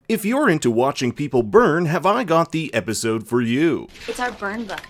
If you're into watching people burn, have I got the episode for you. It's our burn book.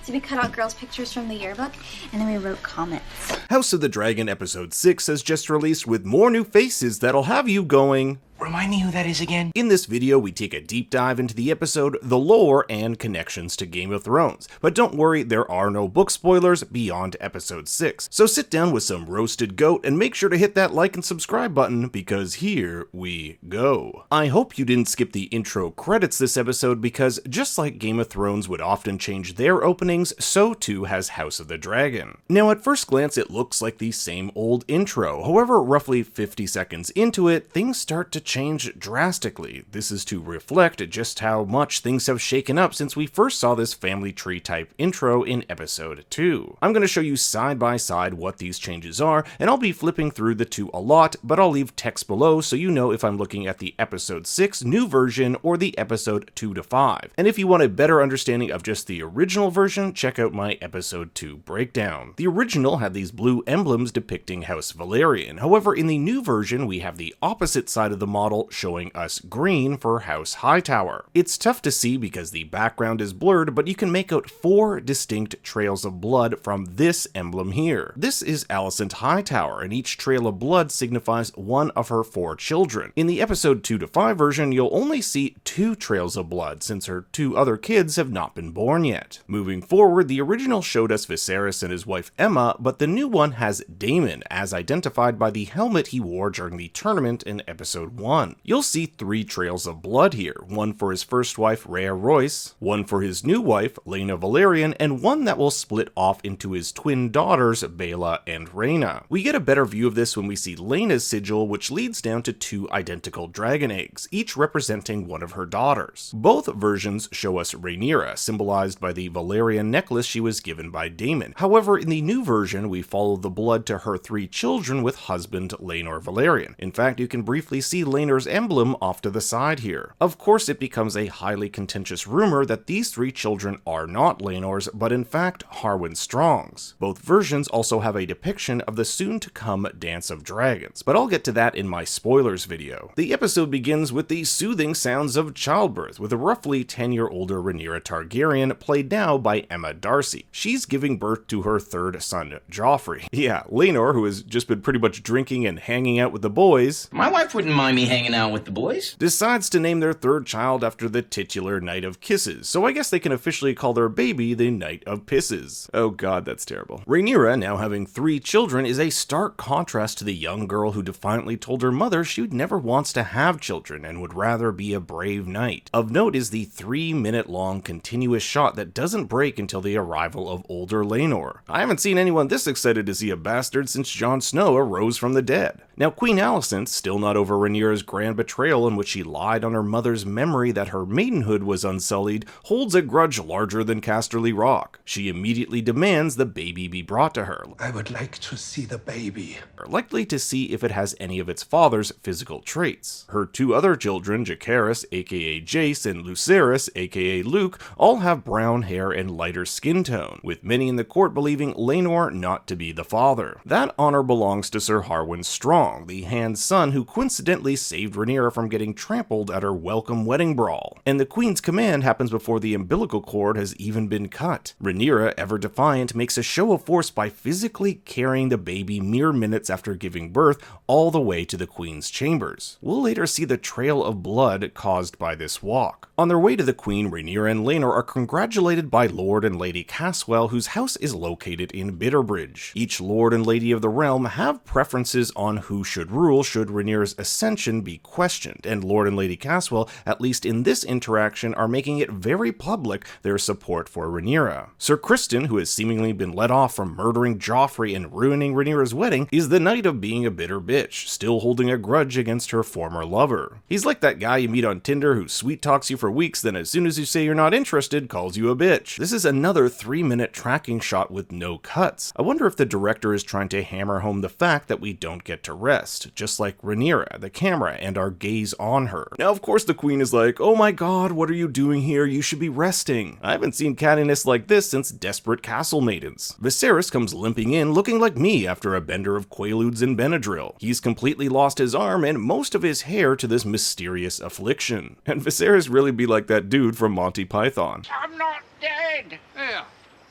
So we cut out girls' pictures from the yearbook, and then we wrote comments. House of the Dragon Episode 6 has just released with more new faces that'll have you going, remind me who that is again? In this video, we take a deep dive into the episode, the lore, and connections to Game of Thrones. But don't worry, there are no book spoilers beyond episode 6. So sit down with some roasted goat and make sure to hit that like and subscribe button, because here we go. I hope you didn't skip the intro credits this episode, because just like Game of Thrones would often change their openings, so too has House of the Dragon. Now at first glance it looks like the same old intro, however roughly 50 seconds into it, things start to change drastically. This is to reflect just how much things have shaken up since we first saw this family tree type intro in episode 2. I'm going to show you side by side what these changes are, and I'll be flipping through the two a lot, but I'll leave text below so you know if I'm looking at the episode 6 new version or the episode 2 to 5. And if you want a better understanding of just the original version, check out my episode 2 breakdown. The original had these blue emblems depicting House Valerian, however in the new version we have the opposite side of the model showing us green for House Hightower. It's tough to see because the background is blurred, but you can make out 4 distinct trails of blood from this emblem here. This is Alicent Hightower, and each trail of blood signifies one of her 4 children. In the episode 2 to 5 version, you'll only see 2 trails of blood since her 2 other kids have not been born yet. Moving forward, the original showed us Viserys and his wife Emma, but the new one has Daemon, as identified by the helmet he wore during the tournament in episode 1. You'll see 3 trails of blood here, one for his first wife Rhea Royce, one for his new wife Laena Valerian, and one that will split off into his twin daughters Baela and Rhaena. We get a better view of this when we see Laena's sigil, which leads down to 2 identical dragon eggs, each representing one of her daughters. Both versions show us Rhaenyra, symbolized by the Valerian necklace she was given by Daemon. However, in the new version, we follow the blood to her 3 children with husband Laenor Valerian. In fact, you can briefly see Laenor's emblem off to the side here. Of course, it becomes a highly contentious rumor that these 3 children are not Laenor's, but in fact Harwin Strong's. Both versions also have a depiction of the soon-to-come Dance of Dragons, but I'll get to that in my spoilers video. The episode begins with the soothing sounds of childbirth, with a roughly 10-year-older Rhaenyra Targaryen, played now by Emma Darcy. She's giving birth to her 3rd son, Joffrey. Yeah, Laenor, who has just been pretty much drinking and hanging out with the boys, My wife wouldn't mind me hanging out with the boys. decides to name their 3rd child after the titular Knight of Kisses, so I guess they can officially call their baby the Knight of Pisses. Oh god, that's terrible. Rhaenyra, now having 3 children, is a stark contrast to the young girl who defiantly told her mother she never wants to have children and would rather be a brave knight. Of note is the 3-minute long continuous shot that doesn't break until the arrival of older Laenor. I haven't seen anyone this excited to see a bastard since Jon Snow arose from the dead. Now Queen Alicent, still not over Rhaenyra's grand betrayal in which she lied on her mother's memory that her maidenhood was unsullied, holds a grudge larger than Casterly Rock. She immediately demands the baby be brought to her. I would like to see the baby. Likely to see if it has any of its father's physical traits. Her 2 other children, Jacaerys aka Jace and Lucerys aka Luke, all have brown hair and lighter skin tone, with many in the court believing Laenor not to be the father. That honor belongs to Sir Harwin Strong, the Hand's son who coincidentally saved Rhaenyra from getting trampled at her welcome wedding brawl. And the Queen's command happens before the umbilical cord has even been cut. Rhaenyra, ever defiant, makes a show of force by physically carrying the baby mere minutes after giving birth all the way to the Queen's chambers. We'll later see the trail of blood caused by this walk. On their way to the Queen, Rhaenyra and Laenor are congratulated by Lord and Lady Caswell, whose house is located in Bitterbridge. Each Lord and Lady of the realm have preferences on who should rule should Rhaenyra's ascension be questioned, and Lord and Lady Caswell, at least in this interaction, are making it very public their support for Rhaenyra. Sir Criston, who has seemingly been let off from murdering Joffrey and ruining Rhaenyra's wedding, is the knight of being a bitter bitch, still holding a grudge against her former lover. He's like that guy you meet on Tinder who sweet talks you for weeks, then as soon as you say you're not interested, calls you a bitch. This is another 3-minute tracking shot with no cuts. I wonder if the director is trying to hammer home the fact that we don't get to rest. Just like Rhaenyra, the camera camera and our gaze on her. Now, of course, the queen is like, "Oh my god, what are you doing here? You should be resting." I haven't seen cattiness like this since Desperate Castle Maidens. Viserys comes limping in looking like me after a bender of Quaaludes and Benadryl. He's completely lost his arm and most of his hair to this mysterious affliction. And Viserys really be like that dude from Monty Python. I'm not dead. Yeah.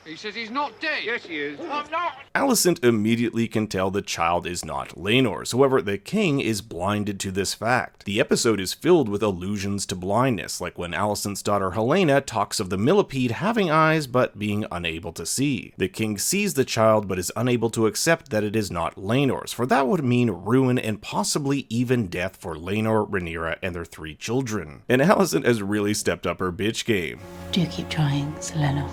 He says he's not dead. Yes, he is. I'm not. Alicent immediately can tell the child is not Laenor's, however, the king is blinded to this fact. The episode is filled with allusions to blindness, like when Alicent's daughter Helena talks of the millipede having eyes but being unable to see. The king sees the child but is unable to accept that it is not Laenor's, for that would mean ruin and possibly even death for Laenor, Rhaenyra, and their 3 children. And Alicent has really stepped up her bitch game. Do keep trying, Selena.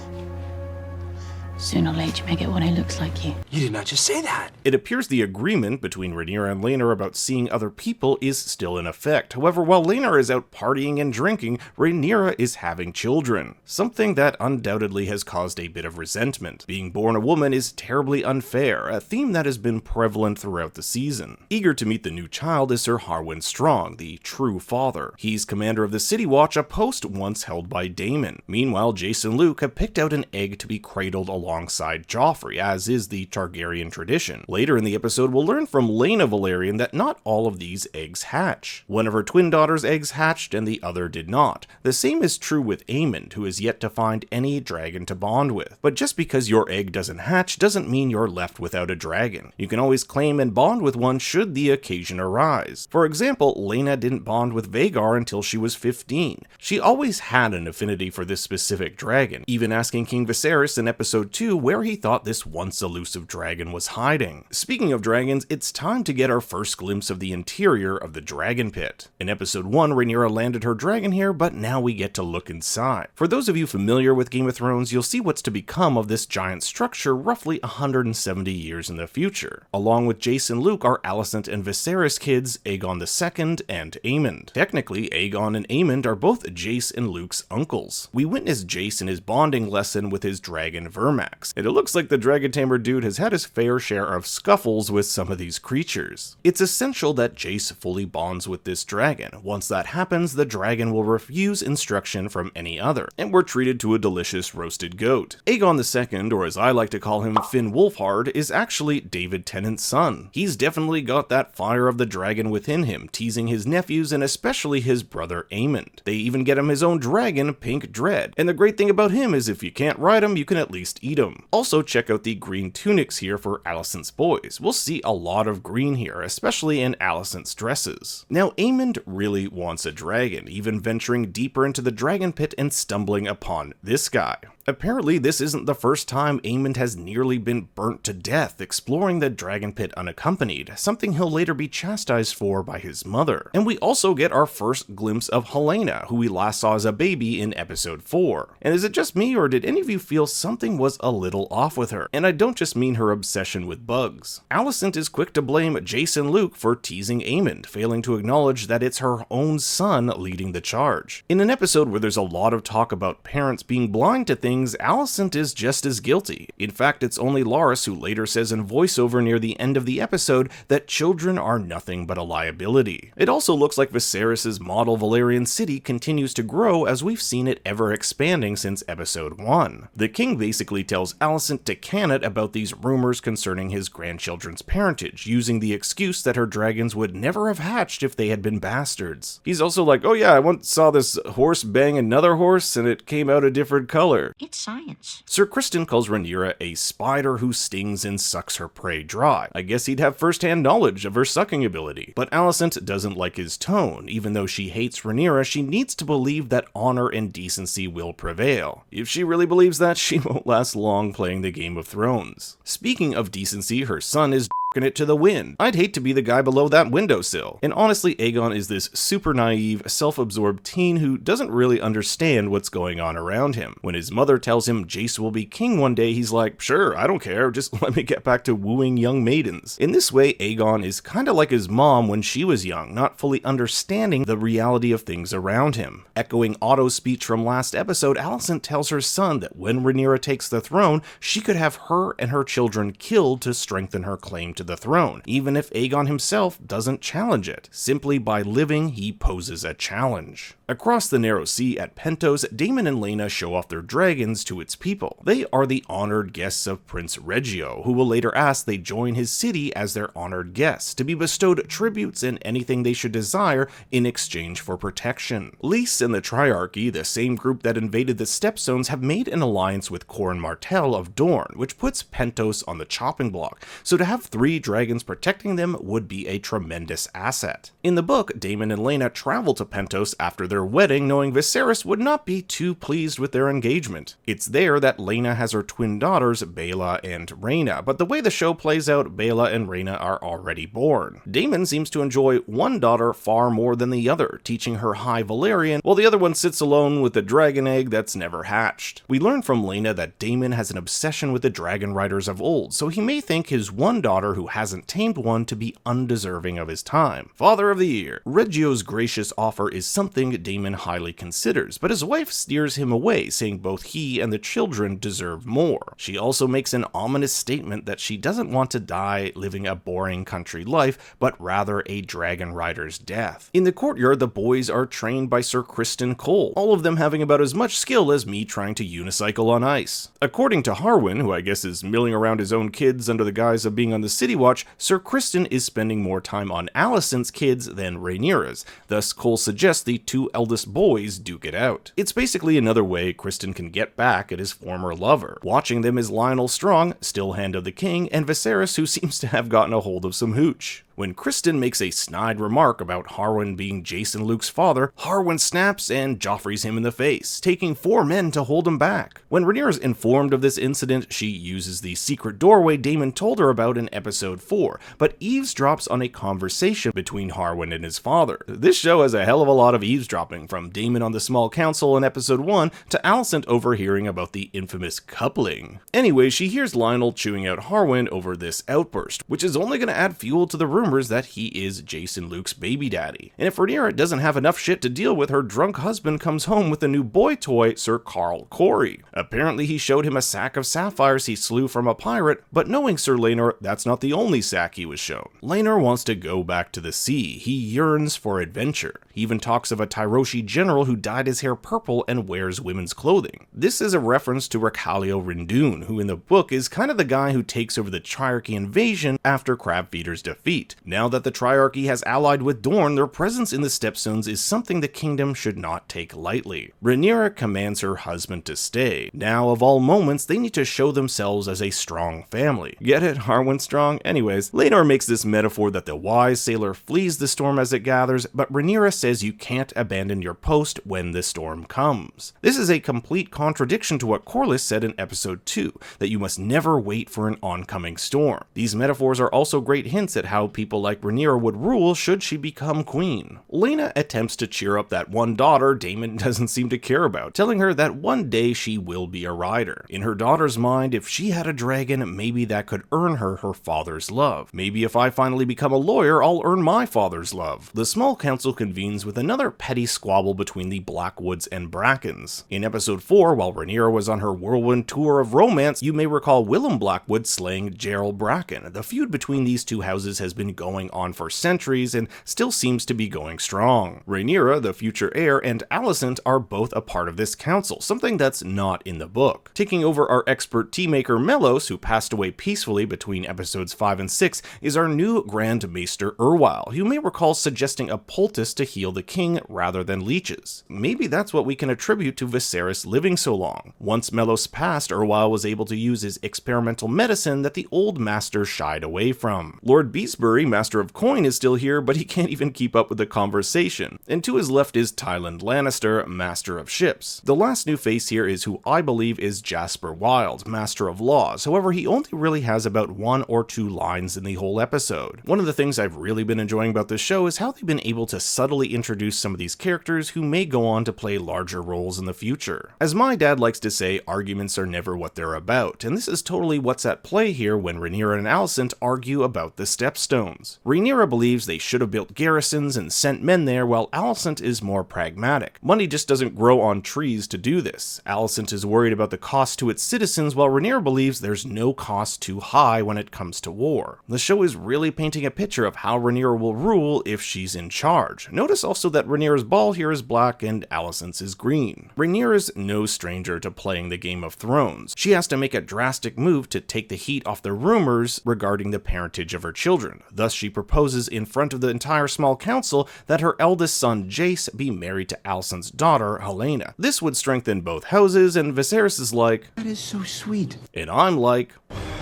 Sooner or later you may get one who looks like you. You did not just say that. It appears the agreement between Rhaenyra and Laenor about seeing other people is still in effect. However, while Laenor is out partying and drinking, Rhaenyra is having children. Something that undoubtedly has caused a bit of resentment. Being born a woman is terribly unfair, a theme that has been prevalent throughout the season. Eager to meet the new child is Sir Harwin Strong, the true father. He's commander of the City Watch, a post once held by Daemon. Meanwhile, Jace and Luke have picked out an egg to be cradled alongside Joffrey, as is the Targaryen tradition. Later in the episode, we'll learn from Laena Velaryon that not all of these eggs hatch. One of her twin daughters' eggs hatched and the other did not. The same is true with Aemond, who is yet to find any dragon to bond with. But just because your egg doesn't hatch doesn't mean you're left without a dragon. You can always claim and bond with one should the occasion arise. For example, Laena didn't bond with Vhagar until she was 15. She always had an affinity for this specific dragon, even asking King Viserys in episode 2 where he thought this once elusive dragon was hiding. Speaking of dragons, it's time to get our first glimpse of the interior of the dragon pit. In episode 1, Rhaenyra landed her dragon here, but now we get to look inside. For those of you familiar with Game of Thrones, you'll see what's to become of this giant structure roughly 170 years in the future. Along with Jace and Luke are Alicent and Viserys' kids, Aegon II and Aemond. Technically, Aegon and Aemond are both Jace and Luke's uncles. We witness Jace in his bonding lesson with his dragon Vermax, and it looks like the Dragon Tamer dude has had his fair share of scuffles with some of these creatures. It's essential that Jace fully bonds with this dragon. Once that happens, the dragon will refuse instruction from any other, and we're treated to a delicious roasted goat. Aegon II, or as I like to call him, Finn Wolfhard, is actually David Tennant's son. He's definitely got that fire of the dragon within him, teasing his nephews and especially his brother Aemond. They even get him his own dragon, Pink Dread, and the great thing about him is if you can't ride him, you can at least eat him. Also, check out the green tunics here for Alicent's boys. We'll see a lot of green here, especially in Alicent's dresses. Now, Aemond really wants a dragon, even venturing deeper into the dragon pit and stumbling upon this guy. Apparently, this isn't the first time Aemond has nearly been burnt to death exploring the dragon pit unaccompanied, something he'll later be chastised for by his mother. And we also get our first glimpse of Helena, who we last saw as a baby in episode 4. And is it just me, or did any of you feel something was a little off with her? And I don't just mean her obsession with bugs. Alicent is quick to blame Jace and Luke for teasing Aemond, failing to acknowledge that it's her own son leading the charge. In an episode where there's a lot of talk about parents being blind to things, Alicent is just as guilty. In fact, it's only Larys who later says in voiceover near the end of the episode that children are nothing but a liability. It also looks like Viserys' model Valyrian city continues to grow as we've seen it ever expanding since episode 1. The king basically tells Alicent to can it about these rumors concerning his grandchildren's parentage, using the excuse that her dragons would never have hatched if they had been bastards. He's also like, "Oh yeah, I once saw this horse bang another horse and it came out a different color." It's science. Sir Criston calls Rhaenyra a spider who stings and sucks her prey dry. I guess he'd have first-hand knowledge of her sucking ability. But Alicent doesn't like his tone. Even though she hates Rhaenyra, she needs to believe that honor and decency will prevail. If she really believes that, she won't last long playing the Game of Thrones. Speaking of decency, her son is it to the wind. I'd hate to be the guy below that windowsill. And honestly, Aegon is this super naive, self-absorbed teen who doesn't really understand what's going on around him. When his mother tells him Jace will be king one day, he's like, "Sure, I don't care, just let me get back to wooing young maidens." In this way, Aegon is kinda like his mom when she was young, not fully understanding the reality of things around him. Echoing Otto's speech from last episode, Alicent tells her son that when Rhaenyra takes the throne, she could have her and her children killed to strengthen her claim to to the throne, even if Aegon himself doesn't challenge it. Simply by living, he poses a challenge. Across the Narrow Sea at Pentos, Daemon and Laena show off their dragons to its people. They are the honored guests of Prince Reggio, who will later ask they join his city as their honored guests, to be bestowed tributes and anything they should desire in exchange for protection. Lys and the Triarchy, the same group that invaded the Stepstones, have made an alliance with Corin Martell of Dorne, which puts Pentos on the chopping block, so to have 3 dragons protecting them would be a tremendous asset. In the book, Daemon and Laena travel to Pentos after their wedding, knowing Viserys would not be too pleased with their engagement. It's there that Laena has her twin daughters, Baela and Rhaena, but the way the show plays out, Baela and Rhaena are already born. Daemon seems to enjoy one daughter far more than the other, teaching her High Valyrian, while the other one sits alone with the dragon egg that's never hatched. We learn from Laena that Daemon has an obsession with the dragon riders of old, so he may think his one daughter who hasn't tamed one to be undeserving of his time. Father of the Year. Reggio's gracious offer is something Daemon highly considers, but his wife steers him away, saying both he and the children deserve more. She also makes an ominous statement that she doesn't want to die living a boring country life, but rather a dragon rider's death. In the courtyard, the boys are trained by Sir Criston Cole, all of them having about as much skill as me trying to unicycle on ice. According to Harwin, who I guess is milling around his own kids under the guise of being on the City Watch, Sir Criston is spending more time on Alicent's kids than Rhaenyra's, thus Cole suggests the 2 eldest boys duke it out. It's basically another way Criston can get back at his former lover. Watching them is Lionel Strong, still Hand of the King, and Viserys, who seems to have gotten a hold of some hooch. When Criston makes a snide remark about Harwin being Jason Luke's father, Harwin snaps and Joffreys him in the face, taking 4 men to hold him back. When Rhaenyra is informed of this incident, she uses the secret doorway Daemon told her about in episode 4, but eavesdrops on a conversation between Harwin and his father. This show has a hell of a lot of eavesdropping, from Daemon on the small council in episode 1 to Alicent overhearing about the infamous coupling. Anyway, she hears Lionel chewing out Harwin over this outburst, which is only going to add fuel to the rumors that he is Jason Luke's baby daddy. And if Rhaenyra doesn't have enough shit to deal with, her drunk husband comes home with a new boy toy, Sir Carl Corey. Apparently he showed him a sack of sapphires he slew from a pirate, but knowing Sir Laenor, that's not the only sack he was shown. Laenor wants to go back to the sea. He yearns for adventure. He even talks of a Tyroshi general who dyed his hair purple and wears women's clothing. This is a reference to Ricalio Rindoon, who in the book is kind of the guy who takes over the Triarchy invasion after Crabfeeder's defeat. Now that the Triarchy has allied with Dorne, their presence in the Stepstones is something the kingdom should not take lightly. Rhaenyra commands her husband to stay. Now, of all moments, they need to show themselves as a strong family. Get it? Harwin strong? Anyways, Laenor makes this metaphor that the wise sailor flees the storm as it gathers, but Rhaenyra says you can't abandon your post when the storm comes. This is a complete contradiction to what Corlys said in episode 2, that you must never wait for an oncoming storm. These metaphors are also great hints at how people like Rhaenyra would rule should she become queen. Laena attempts to cheer up that one daughter Daemon doesn't seem to care about, telling her that one day she will be a rider. In her daughter's mind, if she had a dragon, maybe that could earn her her father's love. Maybe if I finally become a lawyer, I'll earn my father's love. The small council convenes with another petty squabble between the Blackwoods and Brackens. In episode 4, while Rhaenyra was on her whirlwind tour of romance, you may recall Willem Blackwood slaying Gerald Bracken. The feud between these two houses has been going on for centuries and still seems to be going strong. Rhaenyra, the future heir, and Alicent are both a part of this council, something that's not in the book. Taking over our expert tea maker Melos, who passed away peacefully between episodes 5 and 6, is our new Grand Maester Erwyle. You may recall suggesting a poultice to heal the king rather than leeches. Maybe that's what we can attribute to Viserys living so long. Once Melos passed, Erwyle was able to use his experimental medicine that the old master shied away from. Lord Beesbury, Master of Coin, is still here, but he can't even keep up with the conversation. And to his left is Tyland Lannister, Master of Ships. The last new face here is who I believe is Jasper Wilde, Master of Laws. However, he only really has about 1 or 2 lines in the whole episode. One of the things I've really been enjoying about this show is how they've been able to subtly introduce some of these characters who may go on to play larger roles in the future. As my dad likes to say, arguments are never what they're about, and this is totally what's at play here when Rhaenyra and Alicent argue about the Stepstones. Thrones. Rhaenyra believes they should have built garrisons and sent men there, while Alicent is more pragmatic. Money just doesn't grow on trees to do this. Alicent is worried about the cost to its citizens, while Rhaenyra believes there's no cost too high when it comes to war. The show is really painting a picture of how Rhaenyra will rule if she's in charge. Notice also that Rhaenyra's ball here is black and Alicent's is green. Rhaenyra's no stranger to playing the Game of Thrones. She has to make a drastic move to take the heat off the rumors regarding the parentage of her children. Thus, she proposes in front of the entire small council that her eldest son Jace be married to Alicent's daughter Helaena. This would strengthen both houses, and Viserys is like, That is so sweet. and I'm like,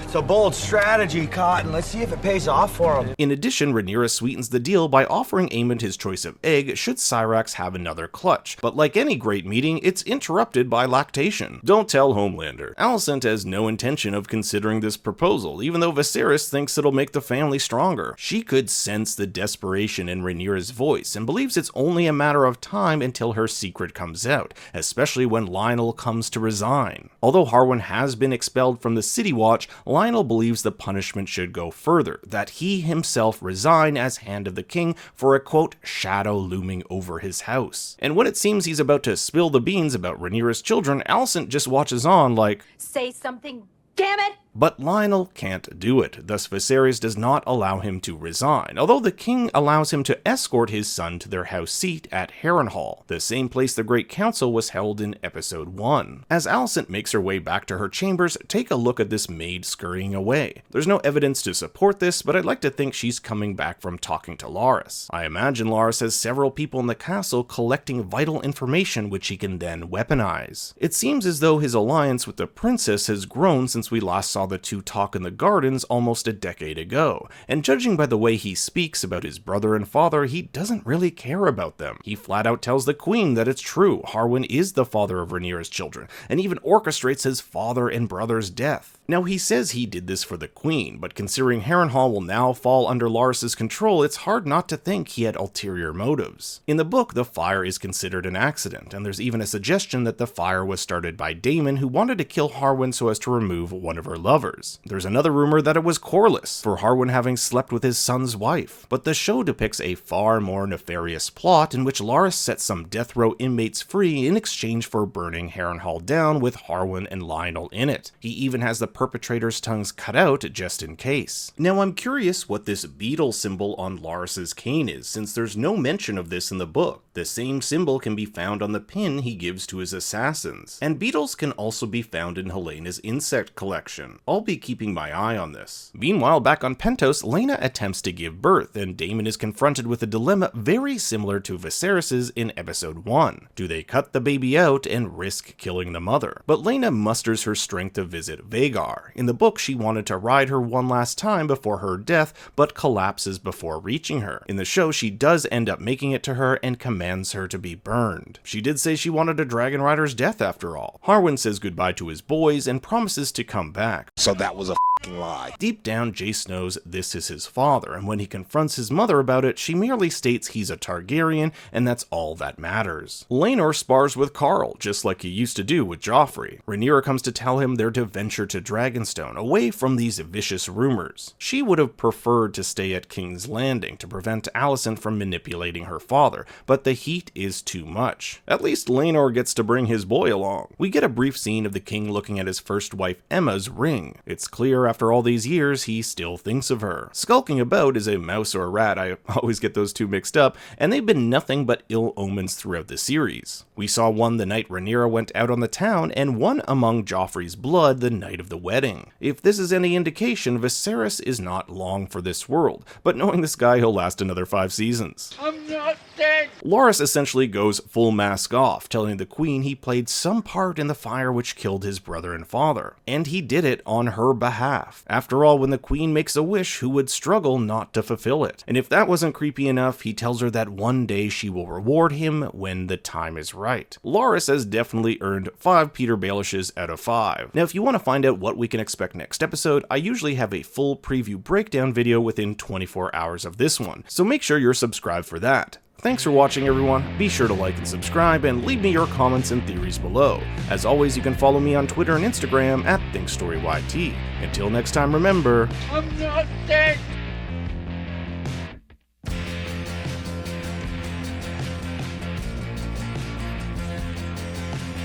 It's a bold strategy, Cotton. Let's see if it pays off for him. In addition, Rhaenyra sweetens the deal by offering Aemond his choice of egg should Syrax have another clutch. But like any great meeting, it's interrupted by lactation. Don't tell Homelander. Alicent has no intention of considering this proposal, even though Viserys thinks it'll make the family stronger. She could sense the desperation in Rhaenyra's voice and believes it's only a matter of time until her secret comes out, especially when Lionel comes to resign. Although Harwin has been expelled from the City Watch, Lionel believes the punishment should go further, that he himself resign as Hand of the King for a quote, shadow looming over his house. And when it seems he's about to spill the beans about Rhaenyra's children, Alicent just watches on like, Say something, damn it! But Lionel can't do it, thus Viserys does not allow him to resign, although the king allows him to escort his son to their house seat at Harrenhal, the same place the Great Council was held in episode 1. As Alicent makes her way back to her chambers, take a look at this maid scurrying away. There's no evidence to support this, but I'd like to think she's coming back from talking to Larys. I imagine Larys has several people in the castle collecting vital information which he can then weaponize. It seems as though his alliance with the princess has grown since we last saw the two talk in the gardens almost a decade ago, and judging by the way he speaks about his brother and father, he doesn't really care about them. He flat out tells the queen that it's true, Harwin is the father of Rhaenyra's children, and even orchestrates his father and brother's death. Now he says he did this for the queen, but considering Harrenhal will now fall under Larys's control, it's hard not to think he had ulterior motives. In the book, the fire is considered an accident, and there's even a suggestion that the fire was started by Daemon, who wanted to kill Harwin so as to remove one of her lovers. There's another rumor that it was Corlys, for Harwin having slept with his son's wife. But the show depicts a far more nefarious plot in which Larys sets some death row inmates free in exchange for burning Harrenhal down with Harwin and Lionel in it. He even has the perpetrators' tongues cut out just in case. Now I'm curious what this beetle symbol on Larys's cane is, since there's no mention of this in the book. The same symbol can be found on the pin he gives to his assassins, and beetles can also be found in Helena's insect collection. I'll be keeping my eye on this. Meanwhile, back on Pentos, Laena attempts to give birth, and Daemon is confronted with a dilemma very similar to Viserys's in episode 1. Do they cut the baby out and risk killing the mother? But Laena musters her strength to visit Vhagar. In the book, she wanted to ride her one last time before her death, but collapses before reaching her. In the show, she does end up making it to her and commands her to be burned. She did say she wanted a dragon rider's death after all. Harwin says goodbye to his boys and promises to come back. So that was a lie. Deep down, Jace knows this is his father, and when he confronts his mother about it, she merely states he's a Targaryen, and that's all that matters. Laenor spars with Carl, just like he used to do with Joffrey. Rhaenyra comes to tell him they're to venture to Dragonstone, away from these vicious rumors. She would have preferred to stay at King's Landing to prevent Alicent from manipulating her father, but the heat is too much. At least Laenor gets to bring his boy along. We get a brief scene of the king looking at his first wife Emma's ring. It's clear after all these years, he still thinks of her. Skulking about is a mouse or a rat, I always get those two mixed up, and they've been nothing but ill omens throughout the series. We saw one the night Rhaenyra went out on the town, and one among Joffrey's blood the night of the wedding. If this is any indication, Viserys is not long for this world, but knowing this guy, he'll last another 5 seasons. I'm not dead. Larys essentially goes full mask off, telling the queen he played some part in the fire which killed his brother and father, and he did it on her behalf. After all, when the queen makes a wish, who would struggle not to fulfill it? And if that wasn't creepy enough, he tells her that one day she will reward him when the time is right. Larys has definitely earned 5 Peter Baelishes out of 5. Now, if you want to find out what we can expect next episode, I usually have a full preview breakdown video within 24 hours of this one, so make sure you're subscribed for that. Thanks for watching, everyone. Be sure to like and subscribe, and leave me your comments and theories below. As always, you can follow me on Twitter and Instagram at ThinkStoryYT. Until next time, remember, I'm not dead.